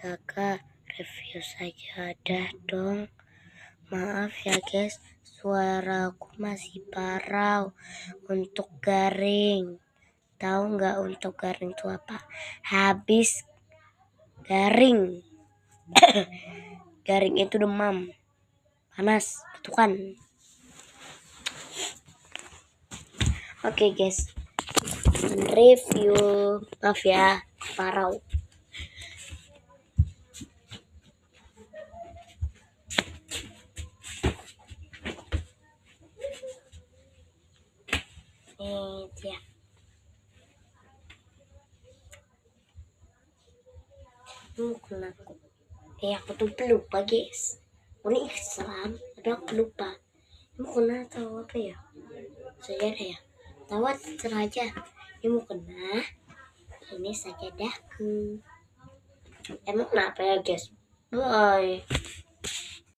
Kakak review saja dah dong. Maaf ya guys, suaraku masih parau untuk garing. Tahu nggak untuk garing itu apa? Habis garing. Garing itu demam, panas, batukkan. Oke guys, review. Maaf ya, parau. Dia. Mukul aku. Aku tuh pelupa guys. Ini Islam, tapi aku lupa. Mau kena tahu apa ya? Sajadah ya. Tahu terserah aja. Ini mau kena. Ini sajadahku. Emang kenapa ya guys? Bye.